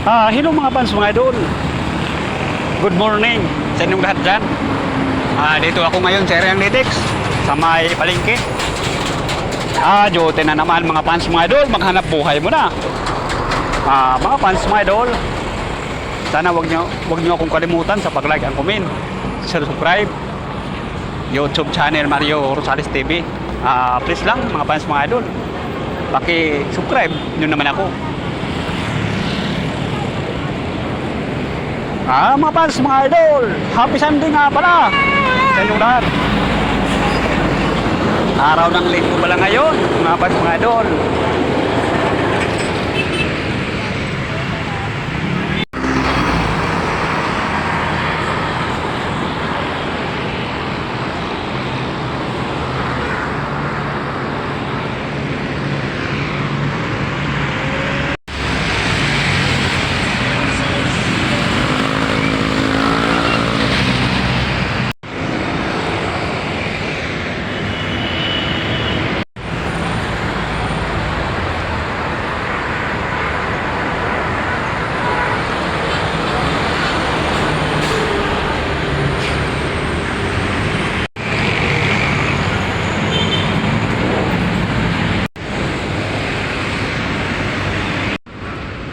Hello mga fans, mga idol. Good morning sa inyong lahat dyan. Dito ako ngayon sa area ng Litex, sa may palengke. Duty na naman mga fans, mga idol. Maghanap buhay mo na. Mga fans, mga idol, sana wag nyo akong kalimutan sa pag-like and comment, subscribe YouTube channel Mario Rosales TV. Please lang mga fans, mga idol, paki-subscribe nyo naman ako. Mga fans, mga idol, happy Sunday nga pala sa inyong lahat. Araw ng linggo pala ngayon mga fans, mga idol.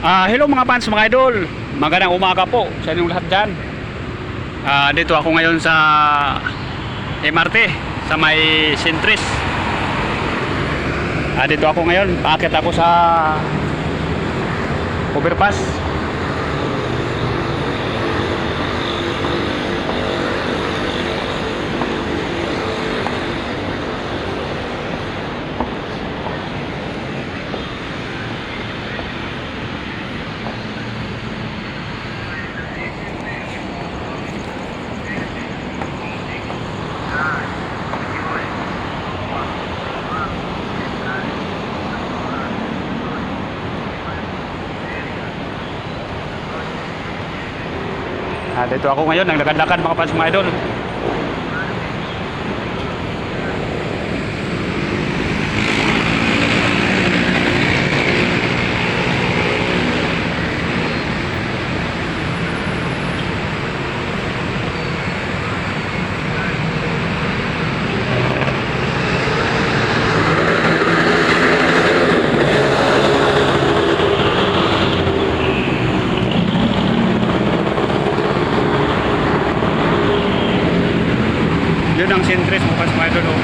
Hello mga fans, mga idol. Magandang umaga po sa inyong lahat dyan. Dito ako ngayon sa MRT, sa may Sentris. Dito ako ngayon, paakit ako sa overpass. Dito ako ngayon, naglakad-lakad mga fans, mga idol. Yun ang Sentris mga fans, mga idol.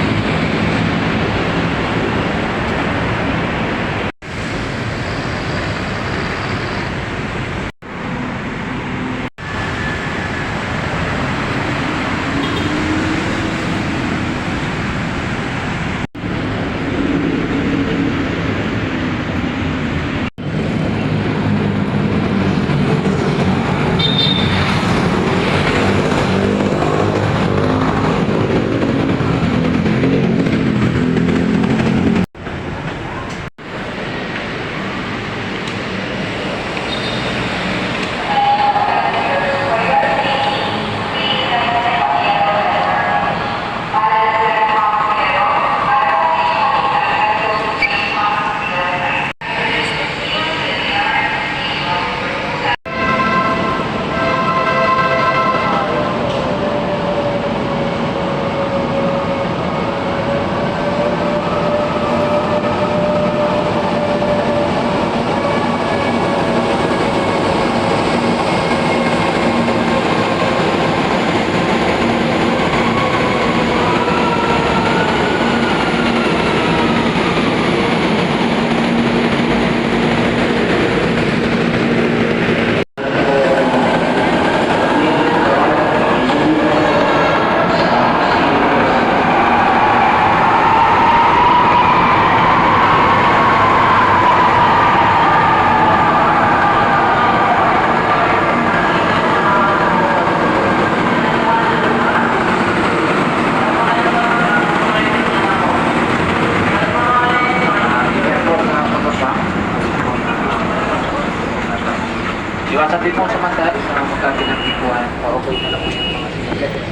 Iwasan din mo sa mandali sa magkakilagikuan. Okay na lang po yung mga sasakyan.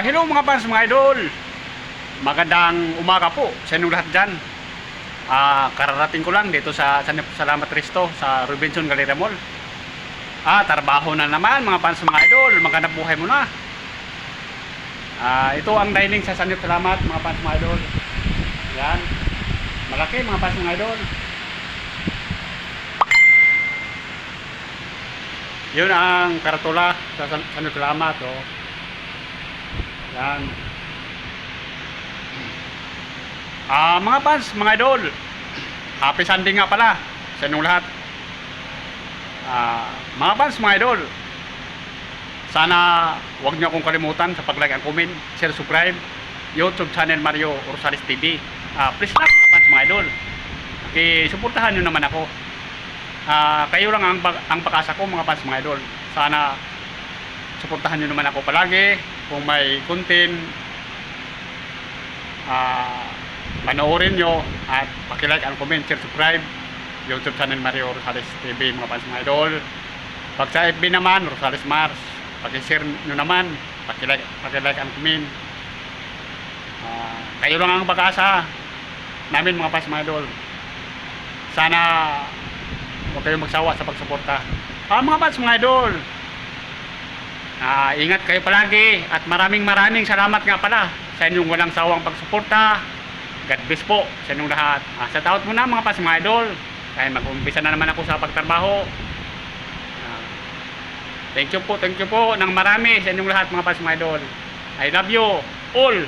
Hello mga fans, mga idol. Magandang umaga po sa inyong lahat dyan. Kararating ko lang dito sa Salamat Risto sa Robinson Galleria Mall. Trabaho na naman mga fans, mga idol. Magandang buhay muna. Ito ang dining sa Sanip Salamat mga fans, mga idol. Yan. Malaki mga fans, mga idol. Yun ang karatula sa Sanip Salamat. Oh. Yan. Mga fans, mga idol, happy Sunday nga pala sa inyong lahat. Mga fans, mga idol, sana huwag niyo akong kalimutan sa pag-like and comment, share, subscribe YouTube channel Mario Rosales TV. Please lang mga fans, mga idol, suportahan nyo naman ako. Kayo lang ang pag-asa ko mga fans, mga idol. Sana suportahan nyo naman ako palagi. Kung may content, panoorin nyo at paki-like and comment, share, subscribe YouTube channel Mario Rosales TV mga fans, mga idol. Pag sa FB naman, Rosales Mars, paki-share nyo naman, paki-like and comment. Kayo lang ang pag-asa namin mga fans, mga idol. Sana huwag kayong magsawa sa pagsuporta. Mga fans, mga idol, ingat kayo palagi at maraming salamat nga pala sa inyong walang sawang pagsuporta. God bless po sa inyong lahat. Sa taot muna mga fans, mga idol, kaya mag-umpisa na naman ako sa pagtrabaho. Thank you po ng marami sa inyong lahat mga fans, mga idol. I love you all.